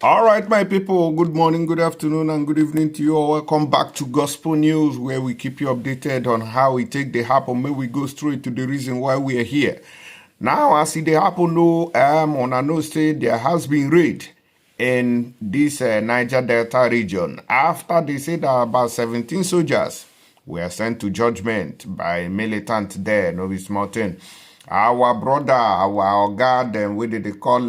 All right, my people, good morning, good afternoon, and good evening to you all. Welcome back to Gospel News, where we keep you updated on how we take the happen. May we go straight to the reason why we are here. Now, as it happen, on a no state, there has been raid in this Niger Delta region after they said that about 17 soldiers were sent to judgment by militant there, Novice Mountain. Our brother, our God, what did they call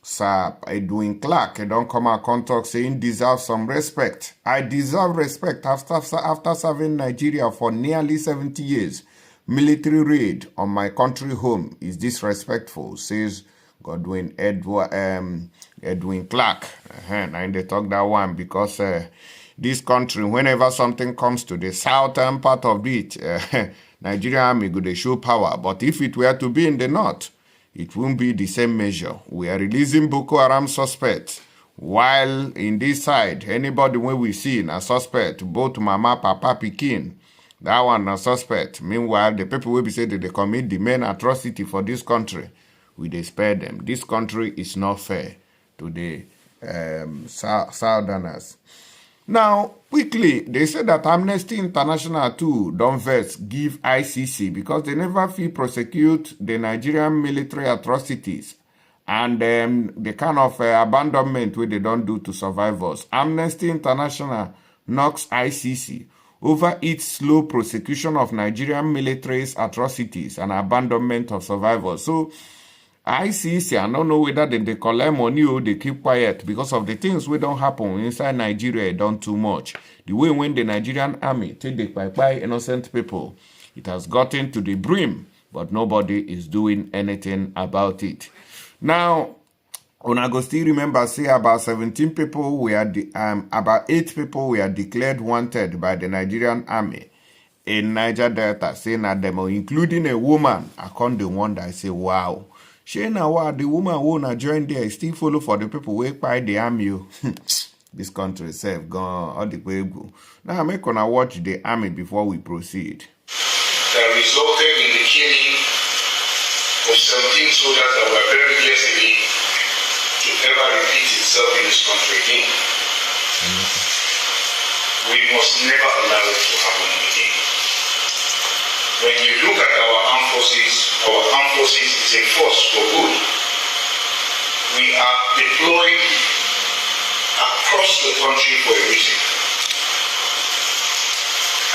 Sir Edwin Clark, don't come out and talk saying deserve some respect. I deserve respect after serving Nigeria for nearly 70 years. Military raid on my country home is disrespectful, says Edwin Clark. And they talk that one because this country, whenever something comes to the southern part of it, Nigerian army go dey show power. But if it were to be in the north, it won't be the same measure. We are releasing Boko Haram suspects, while in this side, anybody when we see a suspect, both mama, papa, pikin, that one a suspect. Meanwhile, the people will be saying that they commit the main atrocity for this country, we dey spare them. This country is not fair to the Southerners. Now, quickly, they say that Amnesty International too don't vex give ICC because they never feel prosecute the Nigerian military atrocities and the kind of abandonment where they don't do to survivors. Amnesty International knocks ICC over its slow prosecution of Nigerian military's atrocities and abandonment of survivors. So, ICC, I don't know whether they collect money or they keep quiet because of the things we don't happen inside Nigeria done too much. The way when the Nigerian army take the by innocent people, it has gotten to the brim, but nobody is doing anything about it. Now, on Agosti, remember, say about 17 people about 8 people were declared wanted by the Nigerian army in Niger Delta, saying that them, including a woman. I can't the one that I say, wow. She now the woman who na join there still follow for the people who by the army. This country itself gone all the way go. Now I'm gonna watch the army before we proceed. That resulted in the killing of 17 soldiers that were very blessed to ever repeat itself in this country again. We must never allow it to happen again. When you look at our armed forces is a force for good. We are deployed across the country for a reason.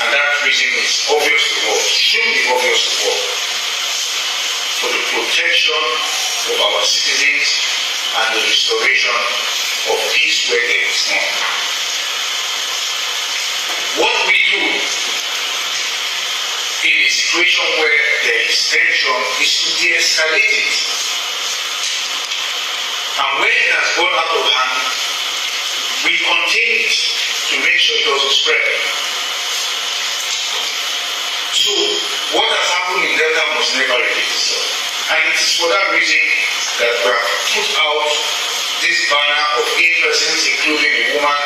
And that reason is obvious to all, should be obvious to all. For the protection of our citizens and the restoration of peace where there is none. What we do in a situation where there is tension is to de-escalate it. And when it has gone out of hand, we contain it to make sure it doesn't spread. So, what has happened in Delta must never repeat itself. And it is for that reason that we have put out this banner of 8 persons, including a woman,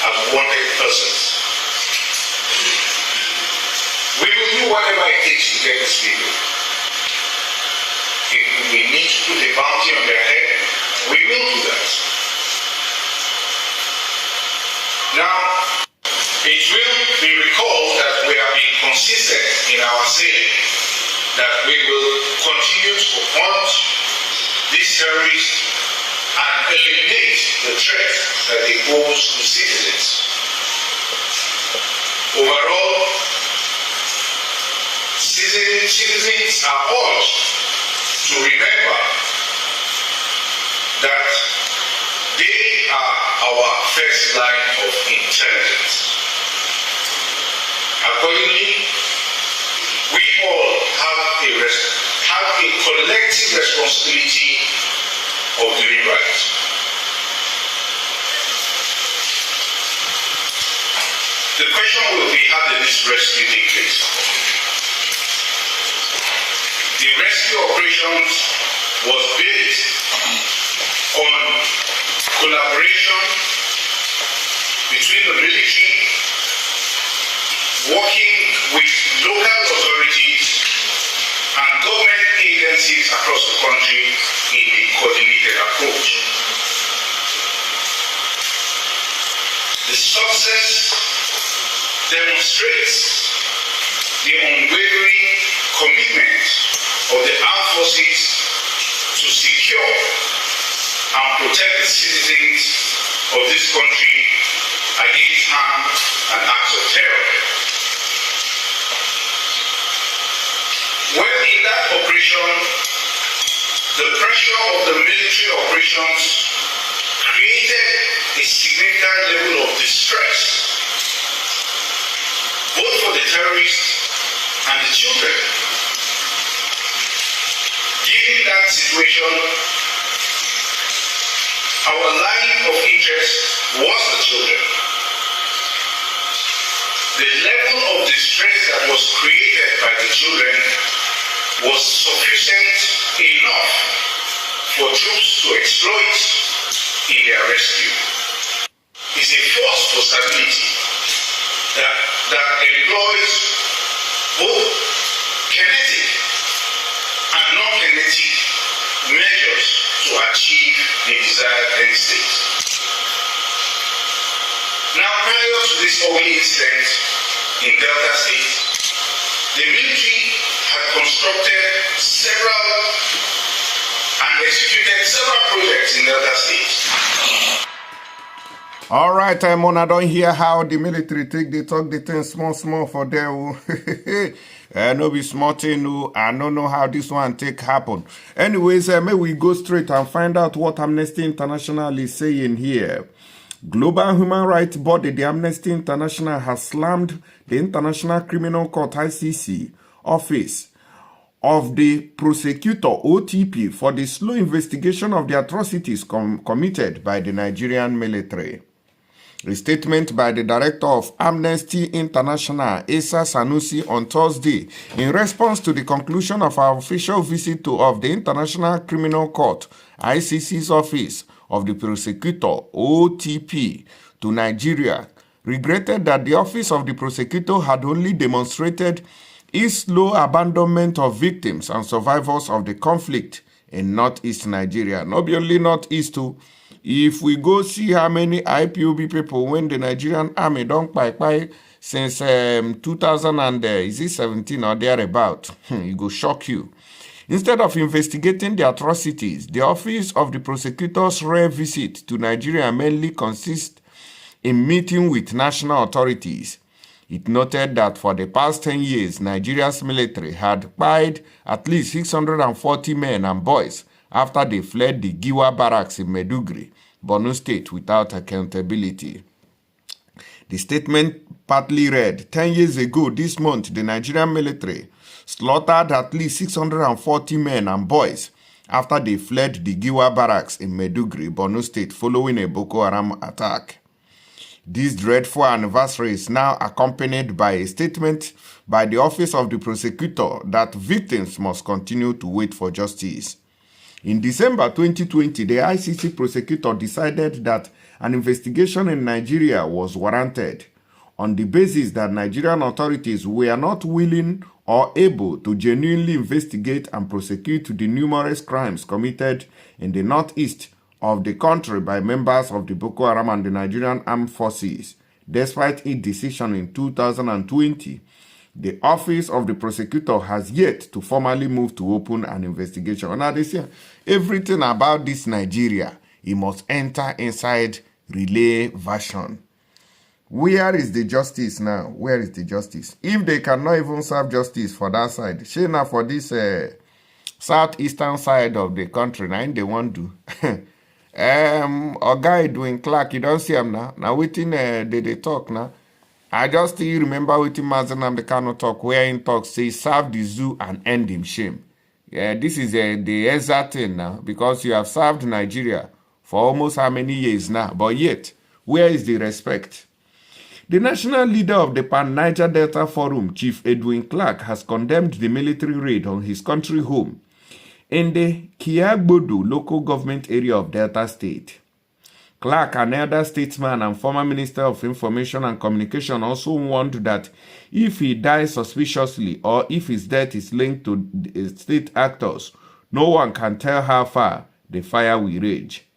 as wanted persons. We will do whatever it takes to get these people. If we need to put a bounty on their head, we will do that. Now, it will be recalled that we have been consistent in our saying that we will continue to hunt these terrorists and eliminate the threat that they pose to citizens. Overall, citizens are urged to remember that they are our first line of intelligence. Accordingly, we all have a collective responsibility of doing right. The question will be, how did this rescue take place? The rescue operations was based on collaboration between the military, working with local authorities and government agencies across the country in a coordinated approach. process demonstrates the unwavering commitment of the armed forces to secure and protect the citizens of this country against harm and acts of terror. Well, in that operation, the pressure of the military operations created a significant level of distress, both for the terrorists and the children. Given that situation, our line of interest was the children. The level of distress that was created by the children was sufficient enough for troops to exploit in their rescue. It's a force for stability that employs both kinetic and non-kinetic measures to achieve the desired end state. Now, prior to this ugly incident in Delta State, the military had constructed several and executed several projects in Delta State. All right, Mona, don't hear how the military take they talk the thing small for them. No be small thing. I don't know how this one take happen. Anyways, may we go straight and find out what Amnesty International is saying here. Global human rights body, the Amnesty International, has slammed the International Criminal Court ICC office of the prosecutor OTP for the slow investigation of the atrocities committed by the Nigerian military. A statement by the director of Amnesty International, Esa Sanusi, on Thursday, in response to the conclusion of our official visit of the International Criminal Court, ICC's office of the prosecutor, OTP, to Nigeria, regretted that the office of the prosecutor had only demonstrated its slow abandonment of victims and survivors of the conflict in northeast Nigeria. Not only northeast too. If we go see how many IPOB people when the Nigerian army don't buy since 2017 or thereabout, it go shock you. Instead of investigating the atrocities, the office of the prosecutor's rare visit to Nigeria mainly consists in meeting with national authorities. It noted that for the past 10 years, Nigeria's military had killed at least 640 men and boys after they fled the Giwa barracks in Maiduguri, Borno State, without accountability. The statement partly read, 10 years ago this month, the Nigerian military slaughtered at least 640 men and boys after they fled the Giwa barracks in Maiduguri, Borno State, following a Boko Haram attack. This dreadful anniversary is now accompanied by a statement by the Office of the Prosecutor that victims must continue to wait for justice. In December 2020, the ICC prosecutor decided that an investigation in Nigeria was warranted on the basis that Nigerian authorities were not willing or able to genuinely investigate and prosecute the numerous crimes committed in the northeast of the country by members of the Boko Haram and the Nigerian Armed Forces. Despite its decision in 2020, the Office of the Prosecutor has yet to formally move to open an investigation. Now, they say everything about this Nigeria, it must enter inside relay version. Where is the justice now? Where is the justice? If they cannot even serve justice for that side, shey na for this southeastern side of the country, now they want to. Oga Edwin Clark, you don't see him now. Now, waiting, they talk now. I just still remember with him as the Kano talk, where in talk say, serve the zoo and end him shame. Yeah, this is the exact thing now, because you have served Nigeria for almost how many years now, but yet, where is the respect? The national leader of the Pan-Niger Delta Forum, Chief Edwin Clark, has condemned the military raid on his country home in the Kiagbodo local government area of Delta State. Clarke, an elder statesman and former Minister of Information and Communication, also warned that if he dies suspiciously or if his death is linked to state actors, no one can tell how far the fire will rage.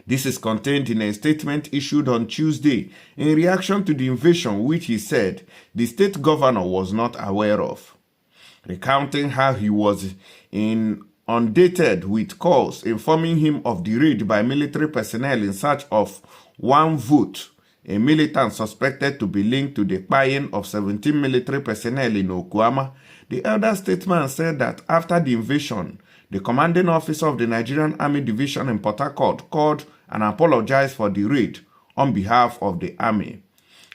This is contained in a statement issued on Tuesday in reaction to the invasion, which he said the state governor was not aware of, recounting how he was inundated with calls informing him of the raid by military personnel in search of one vote, a militant suspected to be linked to the buying of 17 military personnel in Okuama. The elder statesman said that after the invasion, the commanding officer of the Nigerian Army Division in Port Harcourt called and apologized for the raid on behalf of the army.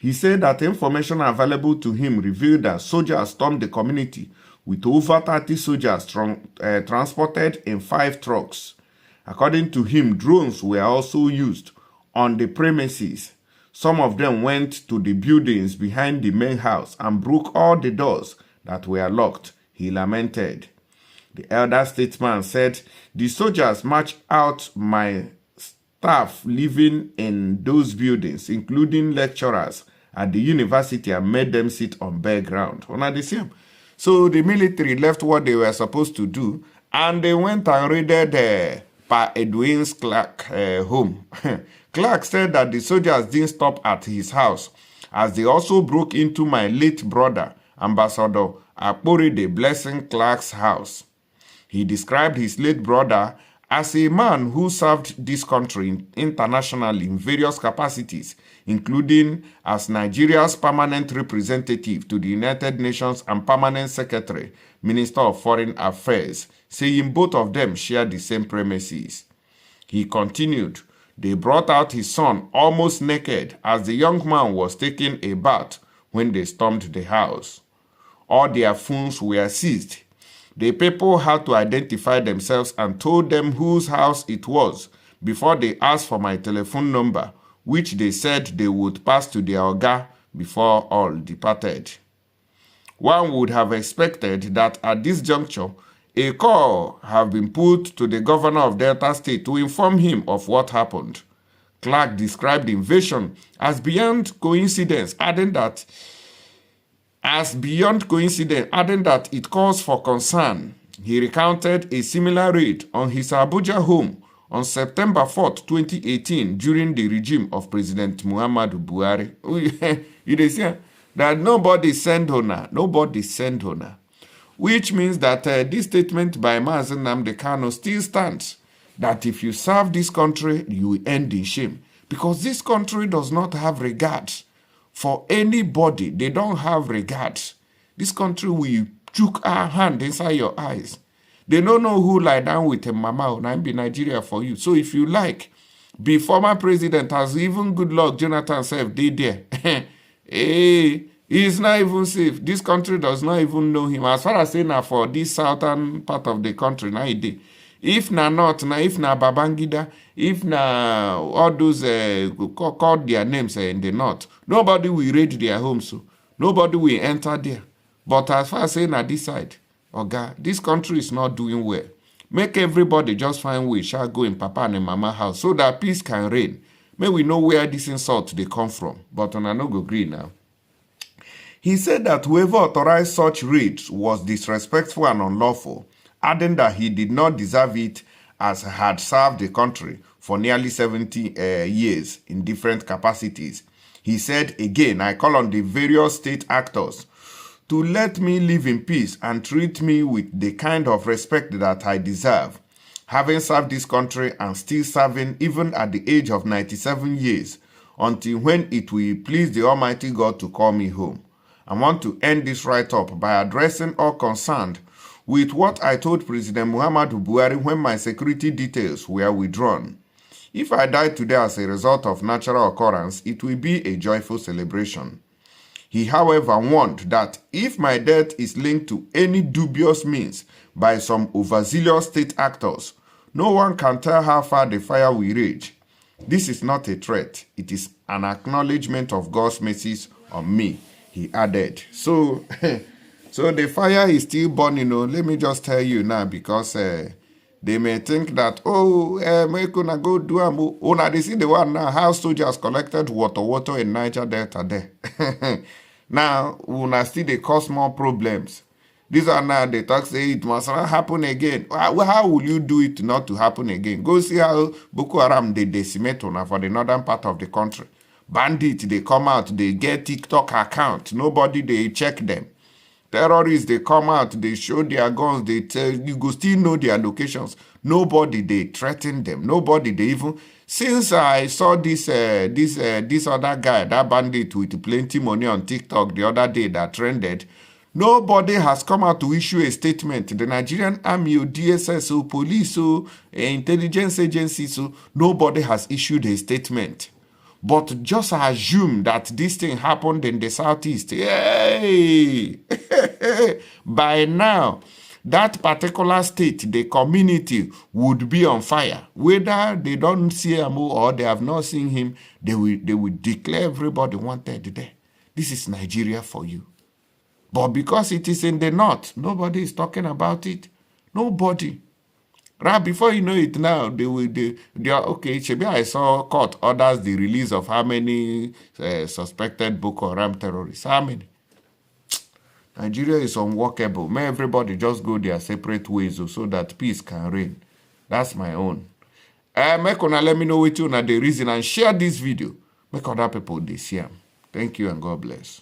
He said that information available to him revealed that soldiers stormed the community with over 30 soldiers transported in 5 trucks. According to him, drones were also used on the premises. Some of them went to the buildings behind the main house and broke all the doors that were locked, he lamented. The elder statesman said, the soldiers marched out my staff living in those buildings, including lecturers at the university, and made them sit on bare ground. So the military left what they were supposed to do, and they went and raided Edwin Clark home. Clarke said that the soldiers didn't stop at his house, as they also broke into my late brother, Ambassador Aporide Blessing Clarke's house. He described his late brother as a man who served this country internationally in various capacities, including as Nigeria's permanent representative to the United Nations and permanent secretary, Minister of Foreign Affairs, saying both of them shared the same premises. He continued, they brought out his son almost naked as the young man was taking a bath when they stormed the house. All their phones were seized. The people had to identify themselves and told them whose house it was before they asked for my telephone number, which they said they would pass to their oga before all departed. One would have expected that at this juncture, a call have been put to the governor of Delta State to inform him of what happened. Clarke described the invasion as beyond coincidence, adding that it calls for concern. He recounted a similar raid on his Abuja home on September 4, 2018, during the regime of President Muhammadu Buhari. You see that nobody sent honor, which means that this statement by Mazi Nnamdi Kanu still stands, that if you serve this country, you will end in shame. Because this country does not have regard for anybody. They don't have regard. This country will chook our hand inside your eyes. They don't know who lie down with a mama or be Nigeria for you. So if you like, be former president, as even good luck Jonathan said, they there. Hey, he's not even safe. This country does not even know him. As far as saying now for this southern part of the country, now it did. If na not, na if na Babangida, if na all those called their names in the north, nobody will raid their homes. So nobody will enter there. But as far as saying na this side, okay, this country is not doing well. Make everybody just find way shall go in Papa and Mama house so that peace can reign. May we know where this insult they come from. But on no go green now. He said that whoever authorized such raids was disrespectful and unlawful, adding that he did not deserve it as he had served the country for nearly 70 years in different capacities. He said, again, I call on the various state actors to let me live in peace and treat me with the kind of respect that I deserve, having served this country and still serving even at the age of 97 years, until when it will please the Almighty God to call me home. I want to end this write-up by addressing all concerned with what I told President Muhammadu Buhari when my security details were withdrawn. If I die today as a result of natural occurrence, it will be a joyful celebration. He, however, warned that if my death is linked to any dubious means by some overzealous state actors, no one can tell how far the fire will rage. This is not a threat. It is an acknowledgement of God's mercies on me, he added. So the fire is still burning. Let me just tell you now, because they may think that, make una go do am. Now they see the one now, how soldiers collected water in Niger Delta there. Now, una still they cause more problems. These are now they talk say it must not happen again. How will you do it not to happen again? Go see how Boko Haram they decimate on for the northern part of the country. Bandits they come out, they get TikTok account. Nobody they check them. Terrorists they come out, they show their guns. They tell you go still know their locations. Nobody they threaten them. Nobody they even. Since I saw this other guy, that bandit with plenty money on TikTok the other day that trended. Nobody has come out to issue a statement. The Nigerian Army, or DSS, or police, or intelligence agencies, so nobody has issued a statement. But just assume that this thing happened in the southeast. Hey! By now, that particular state, the community would be on fire. Whether they don't see him or they have not seen him, they will declare everybody wanted there. This is Nigeria for you. But because it is in the north, nobody is talking about it. Nobody. Right before you know it now, they are okay. Maybe I saw court orders the release of how many suspected Boko Haram terrorists. How many? Nigeria is unworkable. May everybody just go their separate ways so that peace can reign. That's my own. Make una let me know what you know the reason and share this video. Make other people they see them. Thank you and God bless.